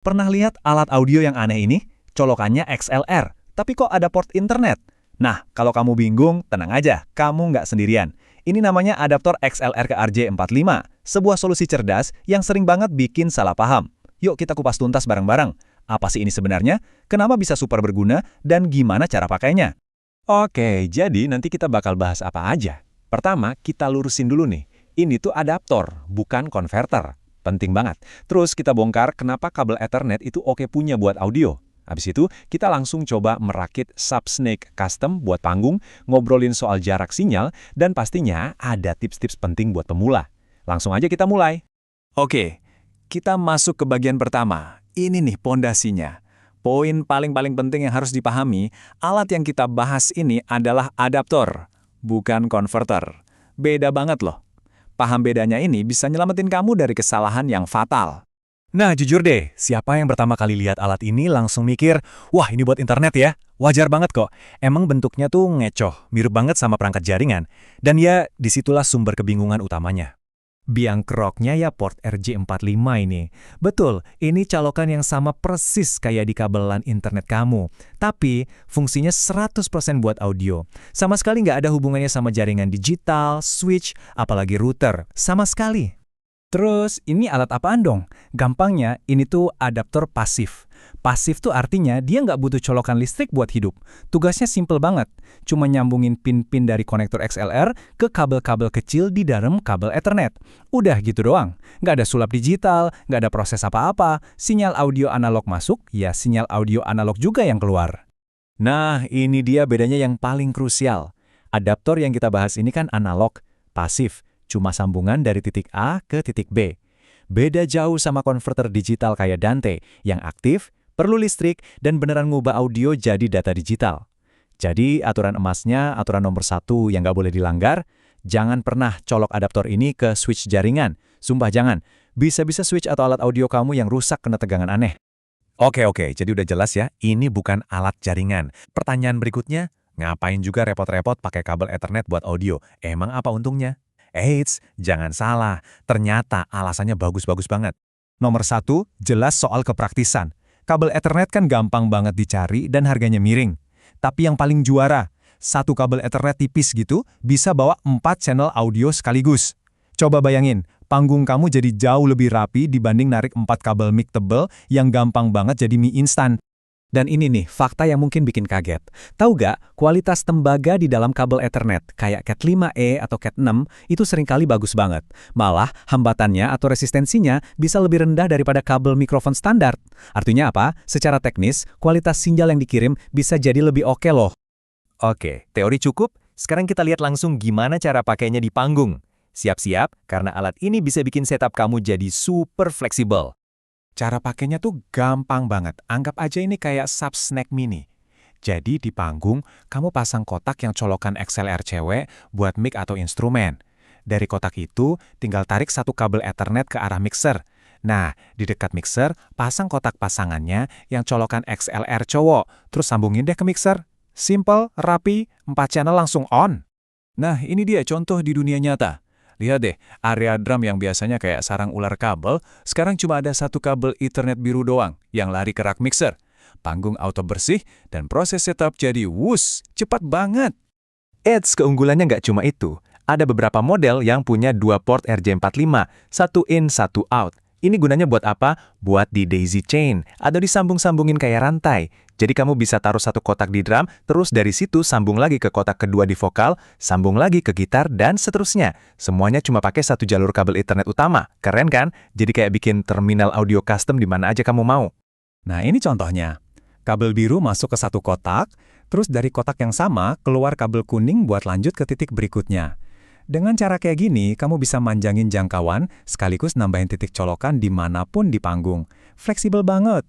Pernah lihat alat audio yang aneh ini? Colokannya XLR, tapi kok ada port internet? Nah, kalau kamu bingung, tenang aja, kamu nggak sendirian. Ini namanya adaptor XLR ke RJ45, sebuah solusi cerdas yang sering banget bikin salah paham. Yuk kita kupas tuntas bareng-bareng. Apa sih ini sebenarnya? Kenapa bisa super berguna? Dan gimana cara pakainya? Oke, jadi nanti kita bakal bahas apa aja. Pertama, kita lurusin dulu nih. Ini tuh adaptor, bukan konverter. Penting banget. Terus kita bongkar kenapa kabel Ethernet itu oke punya buat audio. Habis itu, kita langsung coba merakit Subsnake Custom buat panggung, ngobrolin soal jarak sinyal, dan pastinya ada tips-tips penting buat pemula. Langsung aja kita mulai. Oke, kita masuk ke bagian pertama. Ini nih pondasinya. Poin paling-paling penting yang harus dipahami, alat yang kita bahas ini adalah adaptor, bukan konverter. Beda banget loh. Paham bedanya ini bisa nyelamatin kamu dari kesalahan yang fatal. Nah, jujur deh, siapa yang pertama kali lihat alat ini langsung mikir, wah ini buat internet ya? Wajar banget kok. Emang bentuknya tuh ngecoh, mirip banget sama perangkat jaringan. Dan ya, disitulah sumber kebingungan utamanya. Biang keroknya ya port RJ45 ini. Betul, ini colokan yang sama persis kayak di kabelan internet kamu. Tapi, fungsinya 100% buat audio. Sama sekali nggak ada hubungannya sama jaringan digital, switch, apalagi router. Sama sekali. Terus, ini alat apaan dong? Gampangnya, ini tuh adaptor pasif. Pasif tuh artinya dia nggak butuh colokan listrik buat hidup. Tugasnya simple banget. Cuma nyambungin pin-pin dari konektor XLR ke kabel-kabel kecil di dalam kabel Ethernet. Udah gitu doang. Nggak ada sulap digital, nggak ada proses apa-apa. Sinyal audio analog masuk, ya sinyal audio analog juga yang keluar. Nah, ini dia bedanya yang paling krusial. Adaptor yang kita bahas ini kan analog, pasif. Cuma sambungan dari titik A ke titik B. Beda jauh sama konverter digital kayak Dante, yang aktif, perlu listrik, dan beneran ngubah audio jadi data digital. Jadi aturan emasnya, aturan nomor 1 yang nggak boleh dilanggar, jangan pernah colok adaptor ini ke switch jaringan. Sumpah jangan, bisa-bisa switch atau alat audio kamu yang rusak kena tegangan aneh. Oke, jadi udah jelas ya, ini bukan alat jaringan. Pertanyaan berikutnya, ngapain juga repot-repot pakai kabel Ethernet buat audio? Emang apa untungnya? Eits, jangan salah, ternyata alasannya bagus-bagus banget. Nomor 1, jelas soal kepraktisan. Kabel Ethernet kan gampang banget dicari dan harganya miring. Tapi yang paling juara, satu kabel Ethernet tipis gitu bisa bawa 4 channel audio sekaligus. Coba bayangin, panggung kamu jadi jauh lebih rapi dibanding narik 4 kabel mic tebel yang gampang banget jadi mie instan. Dan ini nih, fakta yang mungkin bikin kaget. Tahu gak, kualitas tembaga di dalam kabel Ethernet, kayak Cat 5e atau Cat 6, itu seringkali bagus banget. Malah, hambatannya atau resistensinya bisa lebih rendah daripada kabel mikrofon standar. Artinya apa? Secara teknis, kualitas sinyal yang dikirim bisa jadi lebih oke loh. Oke, teori cukup. Sekarang kita lihat langsung gimana cara pakainya di panggung. Siap-siap, karena alat ini bisa bikin setup kamu jadi super fleksibel. Cara pakainya tuh gampang banget. Anggap aja ini kayak Subsnake Mini. Jadi di panggung, kamu pasang kotak yang colokan XLR cewek buat mic atau instrumen. Dari kotak itu, tinggal tarik satu kabel Ethernet ke arah mixer. Nah, di dekat mixer, pasang kotak pasangannya yang colokan XLR cowok. Terus sambungin deh ke mixer. Simple, rapi, 4 channel langsung on. Nah, ini dia contoh di dunia nyata. Lihat deh, area drum yang biasanya kayak sarang ular kabel, sekarang cuma ada satu kabel Ethernet biru doang yang lari ke rak mixer. Panggung auto bersih, dan proses setup jadi wuss, cepat banget. Eits, keunggulannya nggak cuma itu. Ada beberapa model yang punya 2 port RJ45, satu in, satu out. Ini gunanya buat apa? Buat di daisy chain, atau disambung-sambungin kayak rantai. Jadi kamu bisa taruh satu kotak di drum, terus dari situ sambung lagi ke kotak kedua di vokal, sambung lagi ke gitar, dan seterusnya. Semuanya cuma pakai satu jalur kabel Ethernet utama. Keren kan? Jadi kayak bikin terminal audio custom di mana aja kamu mau. Nah ini contohnya. Kabel biru masuk ke satu kotak, terus dari kotak yang sama keluar kabel kuning buat lanjut ke titik berikutnya. Dengan cara kayak gini, kamu bisa manjangin jangkauan sekaligus nambahin titik colokan dimanapun di panggung. Fleksibel banget.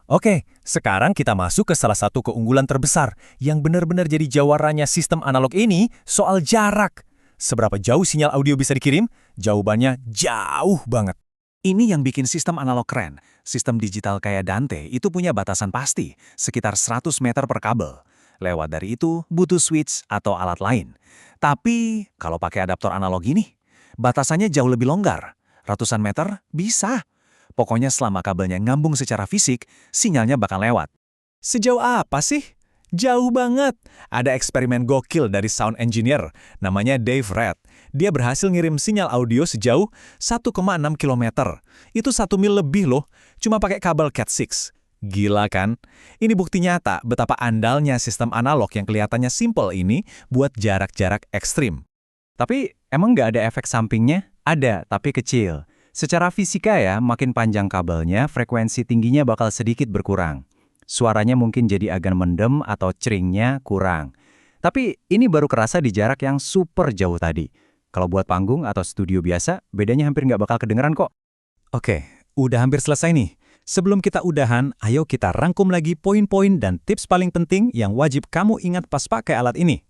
Oke, sekarang kita masuk ke salah satu keunggulan terbesar yang benar-benar jadi jawarannya sistem analog ini, soal jarak. Seberapa jauh sinyal audio bisa dikirim? Jawabannya jauh banget. Ini yang bikin sistem analog keren. Sistem digital kayak Dante itu punya batasan pasti, sekitar 100 meter per kabel. Lewat dari itu, butuh switch atau alat lain. Tapi, kalau pakai adaptor analog ini, batasannya jauh lebih longgar. Ratusan meter bisa. Pokoknya selama kabelnya ngambung secara fisik, sinyalnya bakal lewat. Sejauh apa sih? Jauh banget. Ada eksperimen gokil dari sound engineer, namanya Dave Red. Dia berhasil ngirim sinyal audio sejauh 1,6 km. Itu 1 mil lebih loh, cuma pakai kabel Cat6. Gila kan? Ini bukti nyata betapa andalnya sistem analog yang kelihatannya simple ini buat jarak-jarak ekstrim. Tapi emang nggak ada efek sampingnya? Ada, tapi kecil. Secara fisika ya, makin panjang kabelnya, frekuensi tingginya bakal sedikit berkurang. Suaranya mungkin jadi agak mendem atau ceringnya kurang. Tapi ini baru kerasa di jarak yang super jauh tadi. Kalau buat panggung atau studio biasa, bedanya hampir nggak bakal kedengeran kok. Oke, udah hampir selesai nih. Sebelum kita udahan, ayo kita rangkum lagi poin-poin dan tips paling penting yang wajib kamu ingat pas pakai alat ini.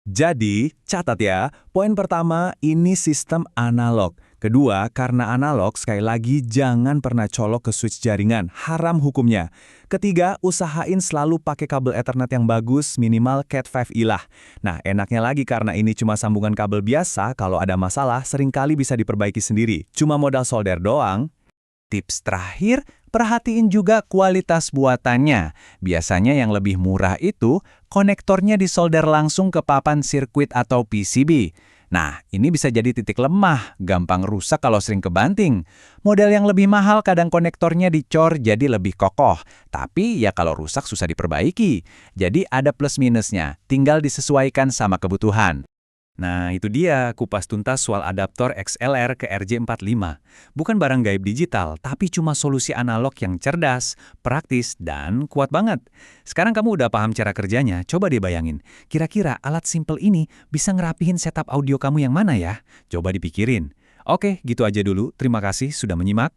Jadi, catat ya, poin pertama, ini sistem analog. Kedua, karena analog, sekali lagi jangan pernah colok ke switch jaringan, haram hukumnya. Ketiga, usahain selalu pakai kabel Ethernet yang bagus, minimal Cat5e lah. Nah, enaknya lagi karena ini cuma sambungan kabel biasa, kalau ada masalah seringkali bisa diperbaiki sendiri. Cuma modal solder doang. Tips terakhir, perhatiin juga kualitas buatannya. Biasanya yang lebih murah itu, konektornya disolder langsung ke papan sirkuit atau PCB. Nah, ini bisa jadi titik lemah, gampang rusak kalau sering kebanting. Model yang lebih mahal kadang konektornya dicor jadi lebih kokoh. Tapi ya kalau rusak susah diperbaiki. Jadi ada plus minusnya, tinggal disesuaikan sama kebutuhan. Nah, itu dia kupas tuntas soal adaptor XLR ke RJ45. Bukan barang gaib digital, tapi cuma solusi analog yang cerdas, praktis, dan kuat banget. Sekarang kamu udah paham cara kerjanya, coba deh bayangin. Kira-kira alat simple ini bisa ngerapihin setup audio kamu yang mana ya? Coba dipikirin. Oke, gitu aja dulu. Terima kasih sudah menyimak.